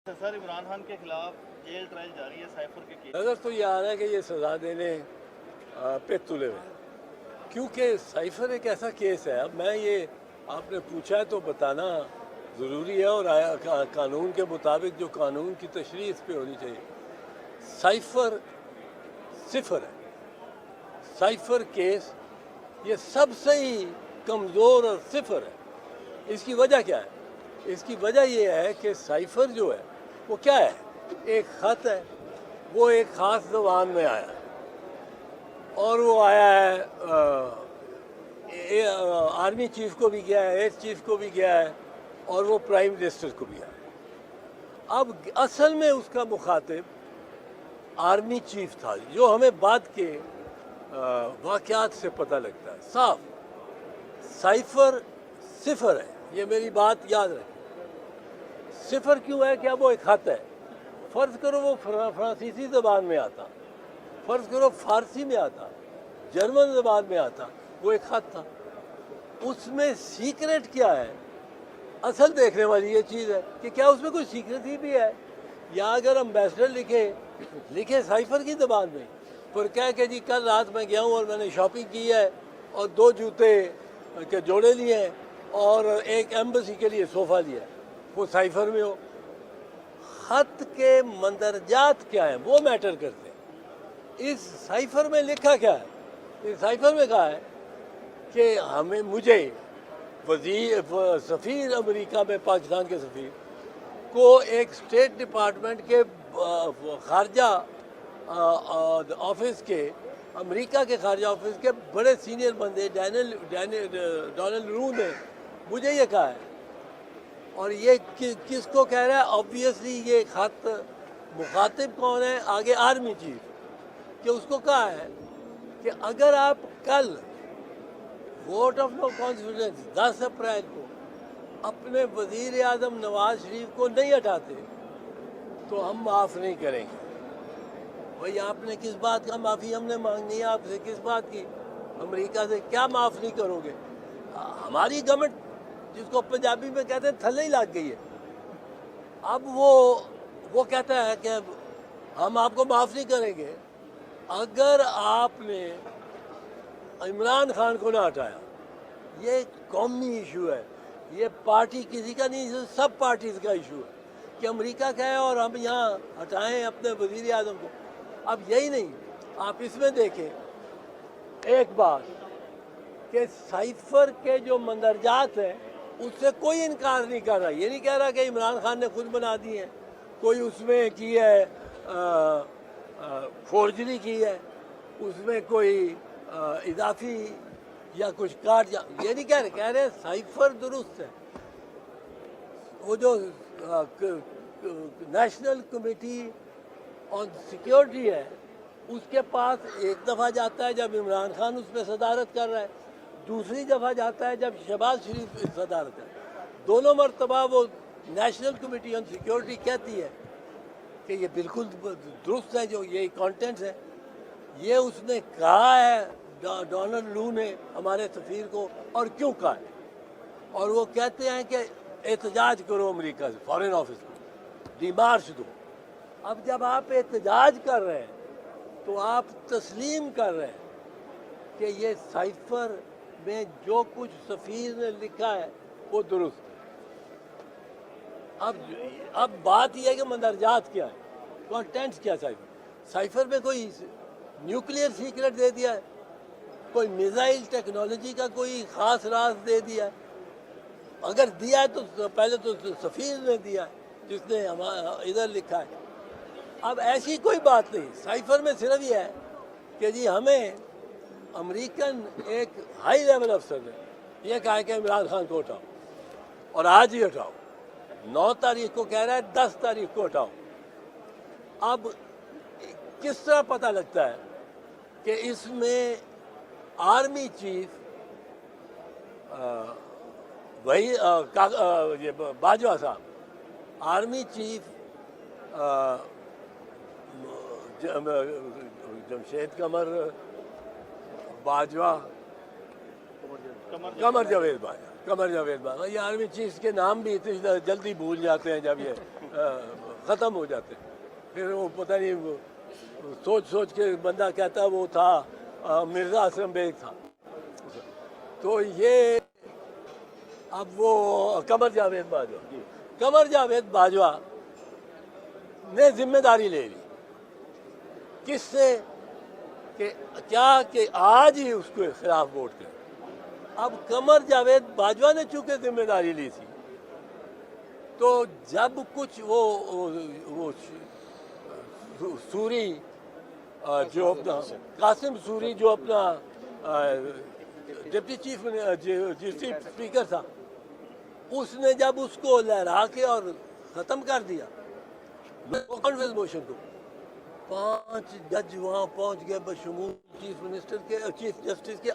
سر عمران خان کے خلاف jail trial جاری ہے سائفر کے کیس نظر تو یہ آ رہا ہے کہ یہ سزا دینے پہ تلے ہوئے، کیونکہ سائفر ایک ایسا کیس ہے. اب میں یہ آپ نے پوچھا ہے تو بتانا ضروری ہے، اور قانون کے مطابق جو قانون کی تشریح اس پہ ہونی چاہیے. سائفر صفر ہے. سائفر کیس یہ سب سے ہی کمزور اور صفر ہے. اس کی وجہ کیا ہے؟ اس کی وجہ یہ ہے کہ سائفر جو ہے وہ کیا ہے؟ ایک خط ہے، وہ ایک خاص زبان میں آیا ہے، اور وہ آیا ہے آرمی چیف کو بھی گیا ہے، ایئر چیف کو بھی گیا ہے، اور وہ پرائم منسٹر کو بھی گیا ہے. اب اصل میں اس کا مخاطب آرمی چیف تھا، جو ہمیں بعد کے واقعات سے پتہ لگتا ہے. صاف سائفر صفر ہے، یہ میری بات یاد رکھیں. صفر کیوں ہے؟ کہ اب وہ ایک خط ہے. فرض کرو وہ فرانسیسی زبان میں آتا، فرض کرو فارسی میں آتا، جرمن زبان میں آتا، وہ ایک خط تھا. اس میں سیکرٹ کیا ہے؟ اصل دیکھنے والی یہ چیز ہے کہ کیا اس میں کوئی سیکریسی بھی ہے. یا اگر امبیسڈر لکھے سائفر کی زبان میں، پر کہہ کہ جی کل رات میں گیا ہوں اور میں نے شاپنگ کی ہے اور 2 جوتے کے جوڑے لیے ہیں اور ایک ایمبسی کے لیے صوفہ لیا ہے، وہ سائفر میں ہو. خط کے مندرجات کیا ہیں وہ میٹر کرتے ہیں. اس سائفر میں لکھا کیا ہے؟ اس سائفر میں کہا ہے کہ مجھے سفیر امریکہ میں، پاکستان کے سفیر کو ایک اسٹیٹ ڈپارٹمنٹ کے خارجہ آفس کے، امریکہ کے خارجہ آفس کے بڑے سینئر بندے ڈونلڈ رو نے مجھے یہ کہا ہے. اور یہ کس کو کہہ رہا ہے؟ آبویسلی یہ خط مخاطب کون ہے؟ آگے آرمی چیف، کہ اس کو کہا ہے کہ اگر آپ کل ووٹ آف نو کانفیڈنس 10 اپریل کو اپنے وزیر اعظم نواز شریف کو نہیں ہٹاتے تو ہم معاف نہیں کریں گے. بھائی آپ نے کس بات کا معافی ہم نے مانگنی ہے آپ سے؟ کس بات کی؟ امریکہ سے کیا معاف نہیں کرو گے؟ ہماری گورنمنٹ جس کو پنجابی میں کہتے ہیں تھلے ہی لگ گئی ہے. اب وہ کہتا ہے کہ ہم آپ کو معاف نہیں کریں گے. اگر آپ نے عمران خان کو نہ ہٹایا، یہ قومی ایشو ہے، یہ پارٹی کسی کا نہیں، سب پارٹیز کا ایشو ہے کہ امریکہ کا ہے اور ہم یہاں ہٹائیں اپنے وزیر اعظم کو. اب یہی نہیں، آپ اس میں دیکھیں ایک بات کہ سائفر کے جو مندرجات ہیں اس سے کوئی انکار نہیں کر رہا. یہ نہیں کہہ رہا کہ عمران خان نے خود بنا دی ہے، کوئی اس میں کی ہے فورجری کی ہے، اس میں کوئی اضافی یا کچھ کاٹ یہ نہیں کہہ رہے سائفر درست ہے. وہ جو نیشنل کمیٹی آن سیکیورٹی ہے، اس کے پاس ایک دفعہ جاتا ہے جب عمران خان اس پہ صدارت کر رہا ہے، دوسری دفعہ جاتا ہے جب شہباز شریف صدارت ہے. دونوں مرتبہ وہ نیشنل کمیٹی آن سیکیورٹی کہتی ہے کہ یہ بالکل درست ہے، جو یہ کانٹینٹس ہے. یہ اس نے کہا ہے ڈونلڈ رو نے ہمارے سفیر کو، اور کیوں کہا ہے؟ اور وہ کہتے ہیں کہ احتجاج کرو امریکہ سے، فارن آفس کو ڈیمارش دو. اب جب آپ احتجاج کر رہے ہیں تو آپ تسلیم کر رہے ہیں کہ یہ سائفر میں جو کچھ سفیر نے لکھا ہے وہ درست ہے. اب بات یہ ہے کہ مندرجات کیا ہے، کانٹینٹس کیا سائفر میں کوئی نیوکلیئر سیکرٹ دے دیا ہے، کوئی میزائل ٹیکنالوجی کا کوئی خاص راز دے دیا ہے؟ اگر دیا ہے تو پہلے تو سفیر نے دیا ہے جس نے ادھر لکھا ہے. اب ایسی کوئی بات نہیں. سائفر میں صرف یہ ہے کہ جی ہمیں امریکن ایک ہائی لیول افسر نے یہ کہا ہے کہ عمران خان کو ہٹاؤ، اور آج ہی ہٹاؤ. 9 تاریخ کو کہہ رہا ہے 10 تاریخ کو ہٹاؤ. اب کس طرح پتہ لگتا ہے کہ اس میں آرمی چیف وہی باجوہ صاحب، آرمی چیف جمشید باجوہ، قمر جاوید باجوہ، یہ آرمی چیف کے نام بھی اتنی جلدی بھول جاتے ہیں جب یہ ختم ہو جاتے ہیں. پھر وہ پتہ نہیں وہ سوچ سوچ کے بندہ کہتا وہ تھا مرزا اسلم بیگ تھا. تو یہ اب وہ قمر جاوید باجوہ نے ذمہ داری لے لی. کس سے؟ کہ کیا کہ آج ہی اس کے خلاف ووٹ کرے. اب قمر جاوید باجوہ نے چونکہ ذمہ داری لی تھی تو جب کچھ وہ سوری جو اپنا قاسم سوری جو اپنا ڈپٹی چیف اسپیکر تھا, اس نے جب اس کو لہرا کے اور ختم کر دیا کانفرنس موشن کو, 5 جج وہاں پہنچ گئے بشمول چیف جسٹس کے.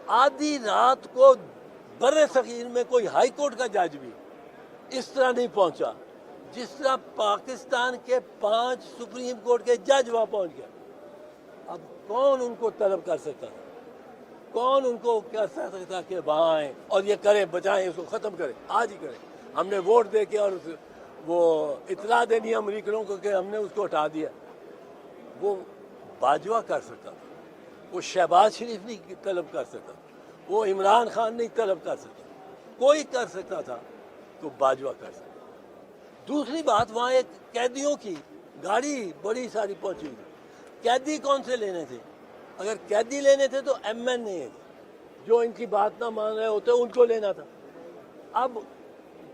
آدھی رات کو بر صغیر میں کوئی ہائی کورٹ کا جج بھی اس طرح نہیں پہنچا جس طرح پاکستان کے 5 سپریم کورٹ کے جج وہاں پہنچ گئے. اب کون ان کو طلب کر سکتا تھا؟ کون ان کو کہہ سکتا تھا کہ وہاں آئیں اور یہ کریں, بچائیں, اس کو ختم کریں, آج ہی کریں. ہم نے ووٹ دے کے اور وہ اطلاع دینی امریکنوں کو کہ ہم نے اس کو ہٹا دیا. وہ باجوہ کر سکتا تھا, وہ شہباز شریف نہیں طلب کر سکتا, وہ عمران خان نہیں طلب کر سکتا. کوئی کر سکتا تھا تو باجوہ کر سکتا. دوسری بات, وہاں ایک قیدیوں کی گاڑی بڑی ساری پہنچی ہوئی. قیدی کون سے لینے تھے؟ اگر قیدی لینے تھے تو ایم این اے جو ان کی بات نہ مان رہے ہوتے ان کو لینا تھا. اب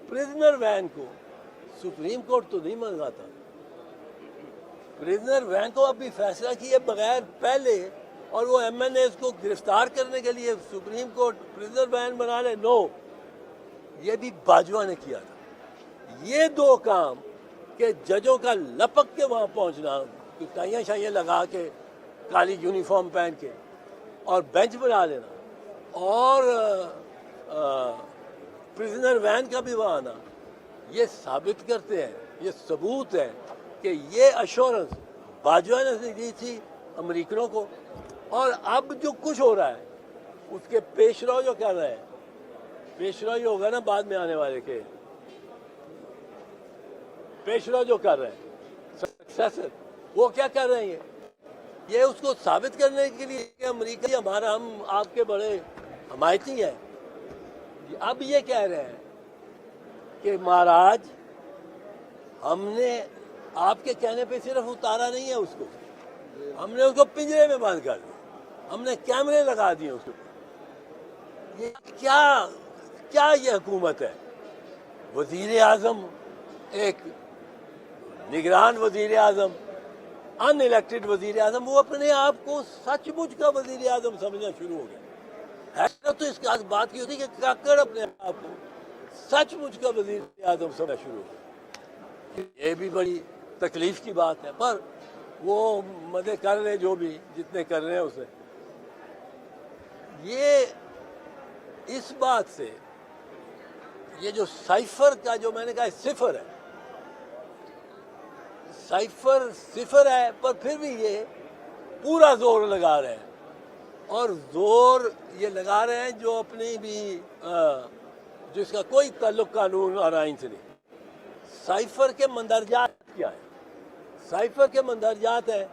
پریزنر وین کو سپریم کورٹ تو نہیں منگاتا. پریزنر وین کو ابھی فیصلہ کیے بغیر پہلے, اور وہ ایم این ایز کو گرفتار کرنے کے لیے سپریم کورٹ پریزنر وین بنا لے. نو, یہ بھی باجوہ نے کیا تھا. یہ 2 کام کہ ججوں کا لپک کے وہاں پہنچنا, ٹائیاں شائیاں لگا کے کالی یونیفارم پہن کے اور بینچ بنا لینا, اور پریزنر وین کا بھی وہاں آنا, یہ ثابت کرتے ہیں, یہ ثبوت ہے کہ یہ ایشورنس باجوہ نے دی تھی امریکنوں کو. اور اب جو کچھ ہو رہا ہے اس کے پیش رو جو کر رہے ہیں, پیش رو جو ہوگا نا بعد میں آنے والے کے, پیش رو جو کر رہے ہیں سکسیسر, وہ کیا کر رہے ہیں؟ یہ اس کو ثابت کرنے کے لیے کہ امریکہ ہمارا, ہم آپ کے بڑے حمایتی ہیں. اب یہ کہہ رہے ہیں کہ مہاراج ہم نے آپ کے کہنے پہ صرف اتارا نہیں ہے اس کو, ہم نے اس کو پنجرے میں بند کر دیا, ہم نے کیمرے لگا دیے اس کو. یہ کیا یہ حکومت ہے؟ وزیر اعظم, ایک نگران وزیر اعظم, ان الیکٹڈ وزیر اعظم, وہ اپنے آپ کو سچ مچ کا وزیر اعظم سمجھنا شروع ہو گیا. حیرت تو اس بات کی ہوتی کہ کاکڑ اپنے آپ کو سچ مچ کا وزیر اعظم سمجھنا شروع ہو گیا. یہ بھی بڑی تکلیف کی بات ہے, پر وہ مزے کر رہے جو بھی جتنے کر رہے ہیں اسے. یہ اس بات سے, یہ جو سائفر کا جو میں نے کہا صفر ہے, سائفر صفر ہے, پر پھر بھی یہ پورا زور لگا رہے ہیں, اور زور یہ لگا رہے ہیں جو اپنی بھی جس کا کوئی تعلق قانون اور آئین سے نہیں. سائفر کے مندرجات کیا ہے؟ سائفر کے مندرجات ہیں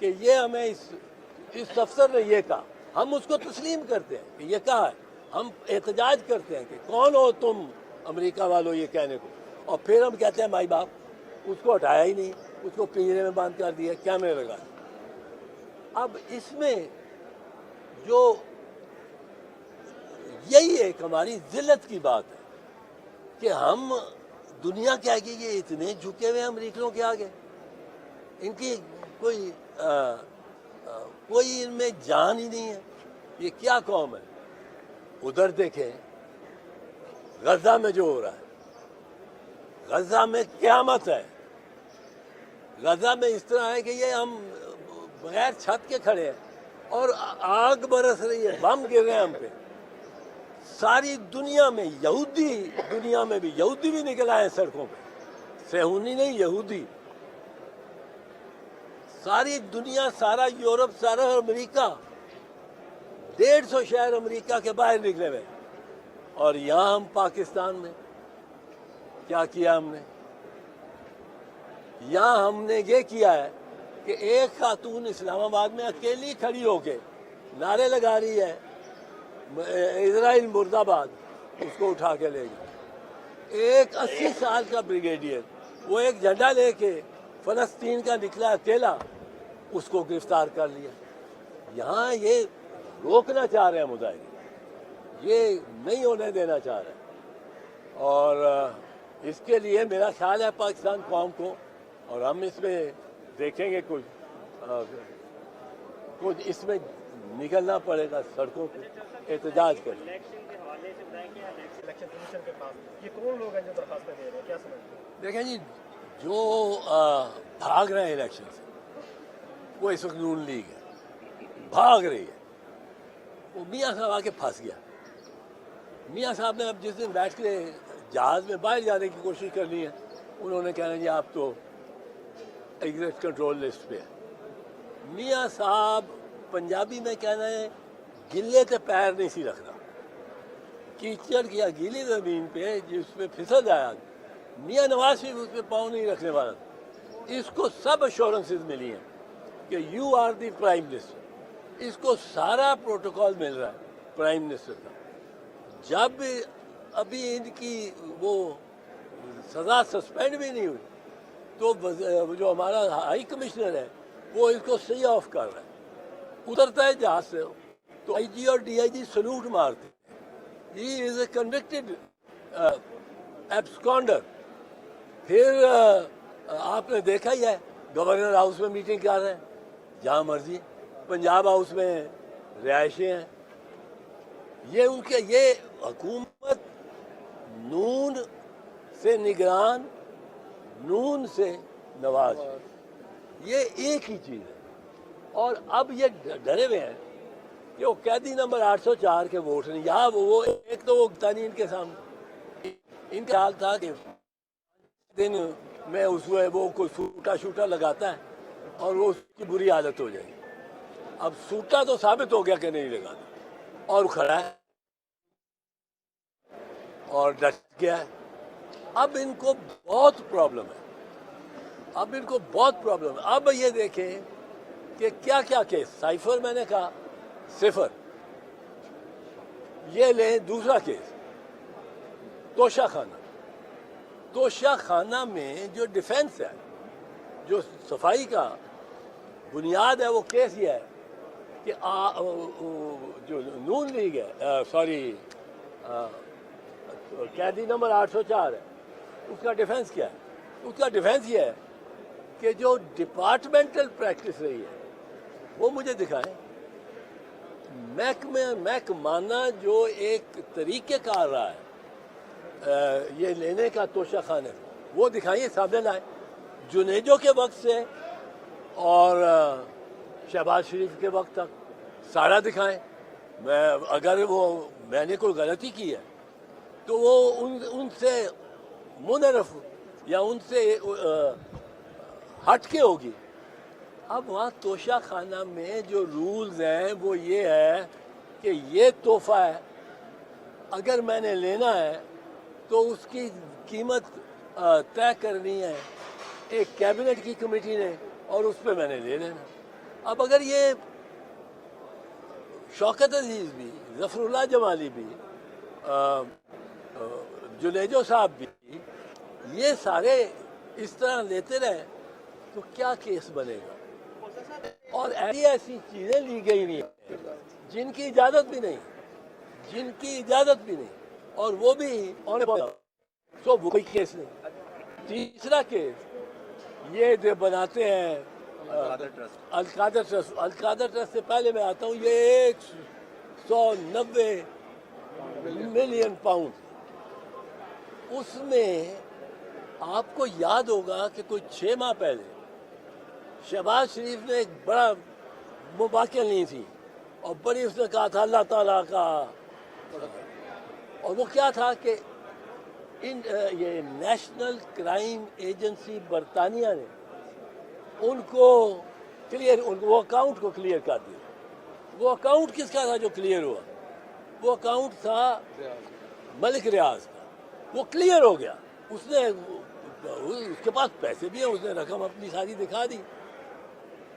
کہ یہ ہمیں اس افسر نے یہ کہا, ہم اس کو تسلیم کرتے ہیں کہ یہ کہا ہے, ہم احتجاج کرتے ہیں کہ کون ہو تم امریکہ والوں یہ کہنے کو, اور پھر ہم کہتے ہیں مائی باپ, اس کو ہٹایا ہی نہیں, اس کو پنجرے میں بند کر دیا, کیمرے لگا. اب اس میں جو یہی ایک ہماری ذلت کی بات ہے کہ ہم دنیا کے آگے یہ اتنے جھکے ہوئے ہیں امریکنوں کے آگے, ان کی کوئی ان میں جان ہی نہیں ہے. یہ کیا قوم ہے؟ ادھر دیکھیں غزہ میں جو ہو رہا ہے, غزہ میں قیامت ہے. غزہ میں اس طرح ہے کہ یہ ہم بغیر چھت کے کھڑے ہیں اور آگ برس رہی ہے, بم گر رہے ہیں ہم پہ. ساری دنیا میں یہودی, دنیا میں بھی یہودی بھی نکل آئے سڑکوں پہ, صہیونی نہیں یہودی. ساری دنیا, سارا یورپ, سارا امریکہ, 150 شہر امریکہ کے باہر نکلے ہوئے, اور یہاں ہم پاکستان میں کیا کیا ہم نے؟ یہاں ہم نے یہ کیا ہے کہ ایک خاتون اسلام آباد میں اکیلی کھڑی ہو کے نعرے لگا رہی ہے اسرائیل مرد آباد، اس کو اٹھا کے لے گئی۔ ایک 80 سال کا بریگیڈیئر وہ ایک جھنڈا لے کے فلسطین کا نکلا اکیلا، اس کو گرفتار کر لیا۔ یہاں یہ روکنا چاہ رہے ہیں مظاہرے، یہ نہیں ہونے دینا چاہ رہے ہیں، اور اس کے لیے میرا خیال ہے پاکستان قوم کو، اور ہم اس میں دیکھیں گے کچھ اس میں نکلنا پڑے گا سڑکوں پہ احتجاج کریں۔ الیکشن کے حوالے سے بتائیں کہ الیکشن کمیشن کے پاس یہ کون لوگ ہیں جو درخواستیں دے رہے ہیں، کیا سمجھتے ہیں؟ دیکھیں جی، جو بھاگ رہے ہیں الیکشن سے وہ اس وقت نون لیگ ہے، بھاگ رہی ہے۔ وہ میاں صاحب آ کے پھنس گیا۔ میاں صاحب نے اب جس دن بیٹھ کے جہاز میں باہر جانے کی کوشش کرنی ہے، انہوں نے کہنا جی آپ تو ایگزٹ کنٹرول لسٹ پہ ہے۔ میاں صاحب پنجابی میں کہنا ہے گلے تے پیر نہیں سی رکھنا، کیچڑ کیا گیلی زمین پہ جس پہ پھسل آیا، میاں نواز شریف اس پہ پاؤں نہیں رکھنے والا۔ اس کو سب ایشورنسز ملی ہیں کہ you are the prime minister, اس کو سارا پروٹوکول مل رہا ہے پرائم منسٹر کا۔ جب ابھی ان کی وہ سزا سسپینڈ بھی نہیں ہوئی تو جو ہمارا ہائی کمشنر ہے وہ اس کو سی آف کر رہا ہے، اترتا ہے جہاز سے تو آئی جی اور ڈی آئی جی سلوٹ مارتے ہیں، ہی از اے کنوکٹڈ ایبسکانڈر۔ پھر آپ نے دیکھا ہی ہے گورنر ہاؤس میں میٹنگ کر رہے ہیں جہاں مرضی، پنجاب ہاؤس میں رہائشیں ہیں۔ یہ ان کے یہ حکومت نون سے نگران، نون سے نواز، یہ ایک ہی چیز ہے۔ اور اب یہ ڈرے ہوئے ہیں کہ وہ قیدی نمبر 804 کے ووٹ نہیں، یہاں وہ ایک تو وہ نہیں ان کے سامنے، ان کا حال تھا کہ دن میں اس وہ کوئی سوٹا شوٹا لگاتا ہے اور وہ اس کی بری عادت ہو جائے گی۔ اب سوٹا تو ثابت ہو گیا کہ نہیں لگاتا، اور کھڑا ہے اور ڈٹ گیا ہے۔ اب ان کو بہت پرابلم ہے، اب ان کو بہت پرابلم ہے۔ اب یہ دیکھیں کہ کیا کیا کیس، سائفر میں نے کہا صفر، یہ لیں دوسرا کیس توشہ خانہ۔ توشہ خانہ میں جو ڈیفنس ہے، جو صفائی کا بنیاد ہے، وہ کیس یہ ہے کہ جو نون لیگ ہے، قیدی نمبر 804 ہے، اس کا ڈیفنس کیا ہے؟ اس کا ڈیفنس یہ ہے کہ جو ڈپارٹمنٹل پریکٹس رہی ہے وہ مجھے دکھائیں۔ محکمانہ جو ایک طریقہ کار رہا ہے یہ لینے کا توشہ خانے، وہ دکھائیے، سامنے لائیں، جنیجو کے وقت سے اور شہباز شریف کے وقت تک سارا دکھائیں۔ اگر میں نے کوئی غلطی کی ہے تو وہ ان سے منحرف یا ان سے ہٹ کے ہوگی۔ اب وہاں توشہ خانہ میں جو رولز ہیں وہ یہ ہے کہ یہ تحفہ ہے، اگر میں نے لینا ہے تو اس کی قیمت طے کرنی ہے ایک کیبنٹ کی کمیٹی نے، اور اس پہ میں نے لے لینا۔ اب اگر یہ شوکت عزیز بھی، ظفر اللہ جمالی بھی، جنیجو صاحب بھی، یہ سارے اس طرح لیتے رہے تو کیا کیس بنے گا؟ اور ایسی چیزیں لی گئی نہیں جن کی اجازت بھی نہیں، جن کی اجازت بھی نہیں، اور وہ بھی تو وہی کیس نہیں۔ تیسرا کیس یہ جو بناتے ہیں القادر ٹرسٹ، القادر ٹرسٹ سے پہلے میں آتا ہوں، یہ 190 ملین پاؤنڈ، اس میں آپ کو یاد ہوگا کہ کوئی 6 ماہ پہلے شہباز شریف نے ایک بڑا مباحثہ لی تھی اور بڑی اس نے کہا تھا اللہ تعالیٰ کا، اور وہ کیا تھا کہ یہ نیشنل کرائم ایجنسی برطانیہ نے ان کو کلیئر، وہ اکاؤنٹ کو کلیئر کر دیا۔ وہ اکاؤنٹ کس کا تھا جو کلیئر ہوا؟ وہ اکاؤنٹ تھا ملک ریاض کا، وہ کلیئر ہو گیا، اس نے اس کے پاس پیسے بھی ہیں, اس نے رقم اپنی ساری دکھا دی.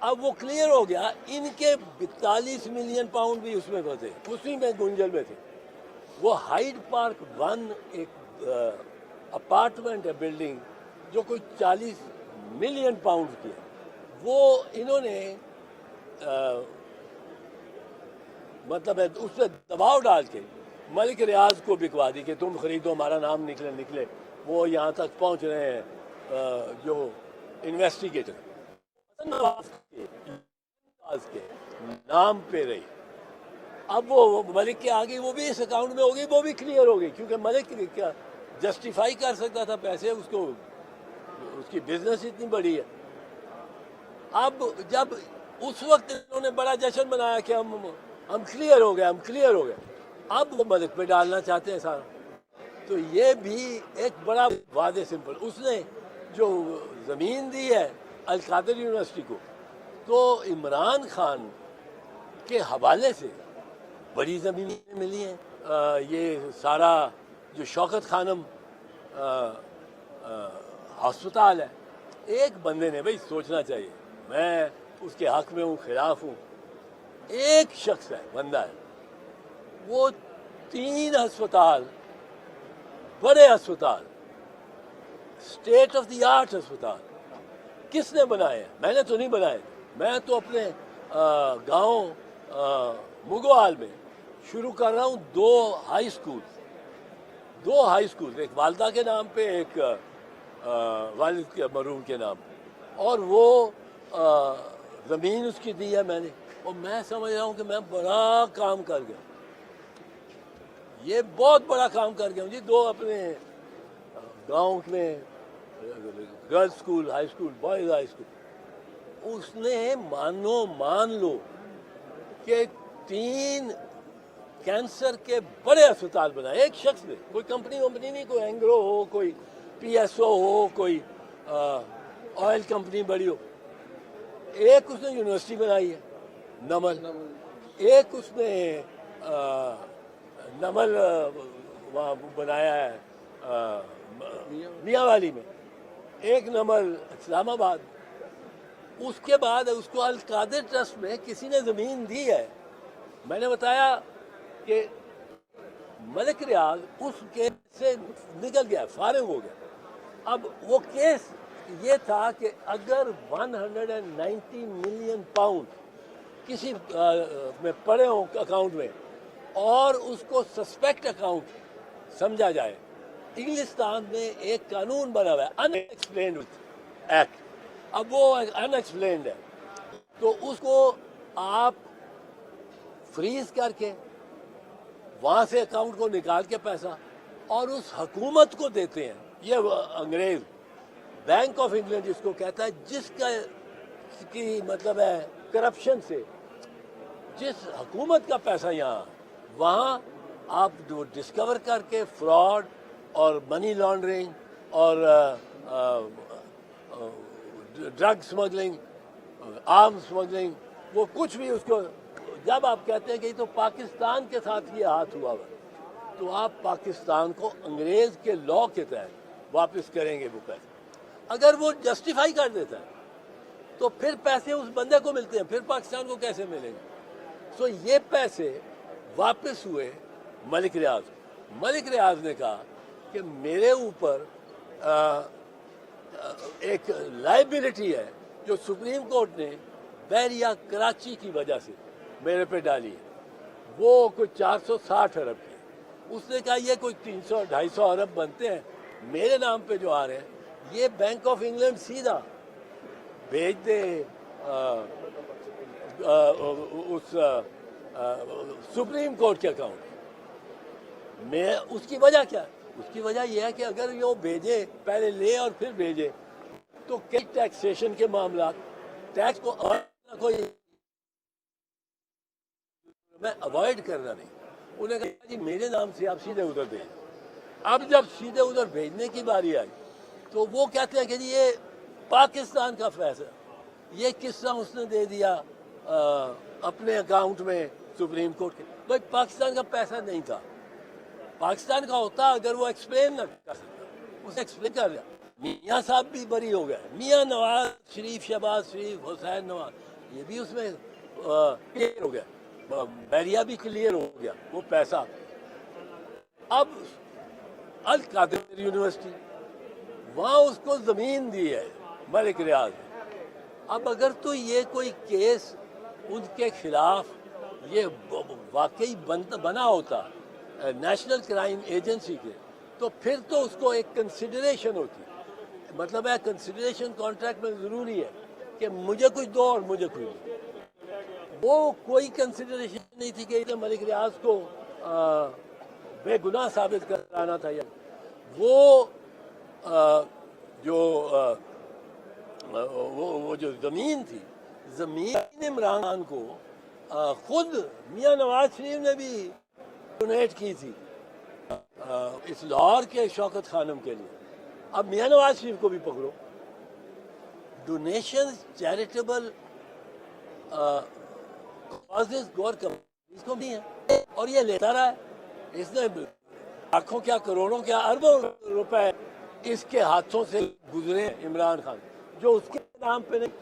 اب وہ کلیئر ہو گیا, ان کے 42 ملین پاؤنڈ بھی اس میں تھے, اسی میں گنجل میں تھے. وہ ہائیڈ پارک 1 ایک اپارٹمنٹ ہے, بلڈنگ, جو کوئی 40 ملین پاؤنڈ کی ہے, وہ انہوں نے مطلب اس پہ دباؤ ڈال کے ملک ریاض کو بکوا دی کہ تم خریدو, ہمارا نام نکلے. وہ یہاں تک پہنچ رہے ہیں جو انویسٹیگیٹر کے نام پہ رہی. اب وہ ملک کے آگے وہ بھی اس اکاؤنٹ میں ہو گئی, وہ بھی کلیئر ہو گئی, کیونکہ ملک کیا جسٹیفائی کر سکتا تھا پیسے, اس کو اس کی بزنس اتنی بڑی ہے. اب جب اس وقت انہوں نے بڑا جشن منایا کہ ہم کلیئر ہو گئے, اب وہ ملک پہ ڈالنا چاہتے ہیں سارا. تو یہ بھی ایک بڑا واضح سمپل, اس نے جو زمین دی ہے القادر یونیورسٹی کو, تو عمران خان کے حوالے سے بڑی زمینیں ملی ہیں. یہ سارا جو شوکت خانم ہسپتال ہے, ایک بندے نے, بھائی سوچنا چاہیے, میں اس کے حق میں ہوں, خلاف ہوں, ایک شخص ہے, بندہ ہے, وہ 3 ہسپتال, بڑے ہسپتال, اسٹیٹ آف دی آرٹ ہسپتال کس نے بنائے ہیں؟ میں نے تو نہیں بنائے. میں تو اپنے گاؤں مگوال میں شروع کر رہا ہوں 2 ہائی اسکول, ایک والدہ کے نام پہ, ایک والد کے مرحوم کے نام پہ, اور وہ زمین اس کی دی ہے میں نے. اور میں سمجھ رہا ہوں کہ میں بڑا کام کر گیا, یہ بہت بڑا کام کر گیا ہوں جی. 2 اپنے گاؤں میں girls school, high school, boys high school. اس نے مان لو کہ 3 کینسر کے بڑے اسپتال بنائے, ایک شخص نے, کوئی کمپنی نہیں, کوئی اینگرو ہو, کوئی PSO ہو, کوئی آئل کمپنی بڑی ہو. ایک اس نے یونیورسٹی بنائی ہے نمل, ایک اس نے نمل وہاں بنایا ہے میاں والی میں, ایک نمل اسلام آباد. اس کے بعد اس کو القادر ٹرسٹ میں کسی نے زمین دی ہے. میں نے بتایا کہ ملک ریاض اس کیس سے نکل گیا, فارغ ہو گیا. اب وہ کیس یہ تھا کہ اگر 190 ملین پاؤنڈ کسی میں پڑے ہوں اکاؤنٹ میں, اور اس کو سسپیکٹ اکاؤنٹ سمجھا جائے, انگلستان میں ایک قانون بنا ہوا ہے ان ایکسپلینڈ ایکٹ. اب وہ ان ایکسپلینڈ ہے, تو اس کو آپ فریز کر کے وہاں سے اکاؤنٹ کو نکال کے پیسہ اور اس حکومت کو دیتے ہیں. یہ انگریز بینک آف انگلینڈ جس کو کہتا ہے, جس کا کی مطلب ہے کرپشن سے جس حکومت کا پیسہ یہاں, وہاں آپ جو ڈسکور کر کے فراڈ اور منی لانڈرنگ اور ڈرگ سمگلنگ, آرم سمگلنگ, وہ کچھ بھی اس کو, جب آپ کہتے ہیں کہ یہ تو پاکستان کے ساتھ یہ ہاتھ ہوا ہوا, تو آپ پاکستان کو انگریز کے لا کے تحت واپس کریں گے وہ پیسے. اگر وہ جسٹیفائی کر دیتا ہے تو پھر پیسے اس بندے کو ملتے ہیں, پھر پاکستان کو کیسے ملیں گے؟ سو یہ پیسے واپس ہوئے ملک ریاض. ملک ریاض نے کہا کہ میرے اوپر ایک لائبلٹی ہے جو سپریم کورٹ نے بحریہ کراچی کی وجہ سے میرے پہ ڈالی ہے, وہ کوئی 460 ارب کی. اس نے کہا یہ کوئی 300-250 ارب بنتے ہیں میرے نام پہ جو آ رہے ہیں, یہ بینک آف انگلینڈ سیدھا بھیج دے اس سپریم کورٹ کے اکاؤنٹ میں. اس کی وجہ کیا ہے؟ اس کی وجہ یہ ہے کہ اگر یہ بھیجے, پہلے لے اور پھر بھیجے, تو کئی ٹیکسیشن کے معاملات, ٹیکس کو کوئی میں اوائڈ کرنا نہیں. انہیں کہا جی میرے نام سے آپ سیدھے ادھر بھیجیں. اب جب سیدھے ادھر بھیجنے کی باری آئی تو وہ کہتے ہیں کہ جی یہ پاکستان کا فیصلہ, یہ کس طرح اس نے دے دیا اپنے اکاؤنٹ میں سپریم کورٹ کے. بھائی پاکستان کا پیسہ نہیں تھا, پاکستان کا ہوتا اگر وہ ایکسپلین نہ کر سکتا, اسے ایکسپلین کر دیا. میاں صاحب بھی بری ہو گئے, میاں نواز شریف, شہباز شریف, حسین نواز, یہ بھی اس میں کلیئر ہو گیا, بیریا بھی کلیئر ہو گیا وہ پیسہ. اب القادر یونیورسٹی, وہاں اس کو زمین دی ہے ملک ریاض نے. اب اگر تو یہ کوئی کیس ان کے خلاف یہ واقعی بنا ہوتا نیشنل کرائم ایجنسی کے, تو پھر تو اس کو ایک کنسیڈریشن ہوتی. مطلب ہے کنسیڈریشن کانٹریکٹ میں ضروری ہے کہ مجھے کچھ دو اور مجھے کچھ دو. وہ کوئی کنسیڈریشن نہیں تھی کہ ملک ریاض کو بے گناہ ثابت کرانا تھا. یا وہ جو زمین تھی, زمین عمران خان کو خود میاں نواز شریف نے بھی ڈونیٹ کی تھی اس لاہور کے شوکت خانم کے لیے. اب میاں نواز شریف کو بھی پکڑو, ڈونیشن چیریٹیبل کازز غور کر اس کو بھی ہے, اور یہ لیتا رہا ہے. اس نے لاکھوں کیا کروڑوں کیا اربوں روپے اس کے ہاتھوں سے گزرے عمران خان, جو اس کے نام پہ نہیں,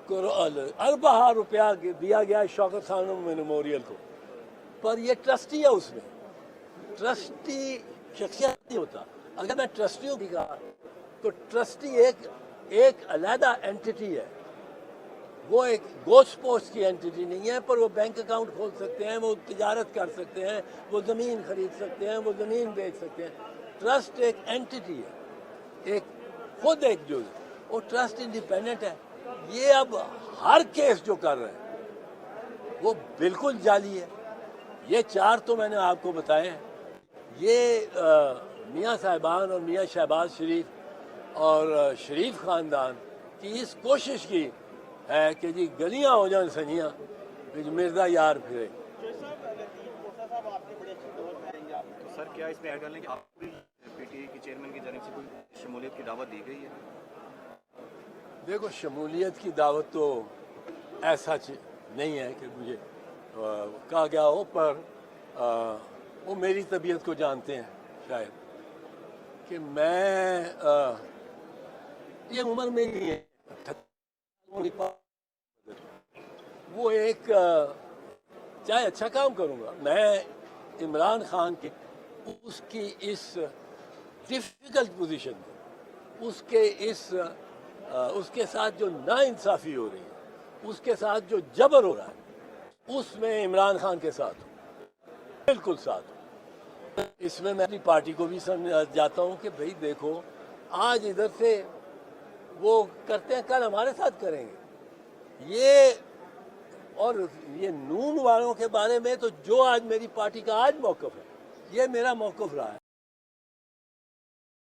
اربہ روپیہ دیا گیا شوکت خانم میموریل کو, پر یہ ٹرسٹی ہے. اس میں ٹرسٹی شخصیت نہیں ہوتا. اگر میں ٹرسٹیوں کی کہا تو ٹرسٹی ایک علیحدہ اینٹی ہے, وہ ایک گوشت پوسٹ کی اینٹی نہیں ہے, پر وہ بینک اکاؤنٹ کھول سکتے ہیں, وہ تجارت کر سکتے ہیں, وہ زمین خرید سکتے ہیں, وہ زمین بیچ سکتے ہیں. ٹرسٹ ایک اینٹی ہے, ایک خود ایک جو وہ ٹرسٹ انڈیپینڈنٹ ہے. یہ اب ہر کیس جو کر رہے ہیں وہ بالکل جعلی ہے. یہ چار تو میں نے آپ کو بتائے ہیں. یہ میاں صاحبان اور میاں شہباز شریف اور شریف خاندان کی اس کوشش کی ہے کہ جی گلیاں ہو جائیں سنیاں, مرزا یار پھرے. سر کیا اس میں ایڈ کرنے کہ آپ بھی پی ٹی آئی کے چیئرمین کی جانب سے کوئی شمولیت کی دعوت دی گئی ہے؟ دیکھو شمولیت کی دعوت تو ایسا نہیں ہے کہ مجھے کہا گیا ہو, پر وہ میری طبیعت کو جانتے ہیں شاید کہ میں یہ عمر میں نہیں ہے, وہ ایک چاہے اچھا کام کروں گا. میں عمران خان کے اس کی اس ڈیفیکلٹ پوزیشن میں, اس کے ساتھ جو ناانصافی ہو رہی ہے, اس کے ساتھ جو جبر ہو رہا ہے, اس میں عمران خان کے ساتھ ہوں, بالکل ساتھ ہوں. اس میں میں اپنی پارٹی کو بھی سمجھا جاتا ہوں کہ بھئی دیکھو آج ادھر سے وہ کرتے ہیں, کل ہمارے ساتھ کریں گے. یہ نون والوں کے بارے میں تو جو آج میری پارٹی کا آج موقف ہے, یہ میرا موقف رہا ہے.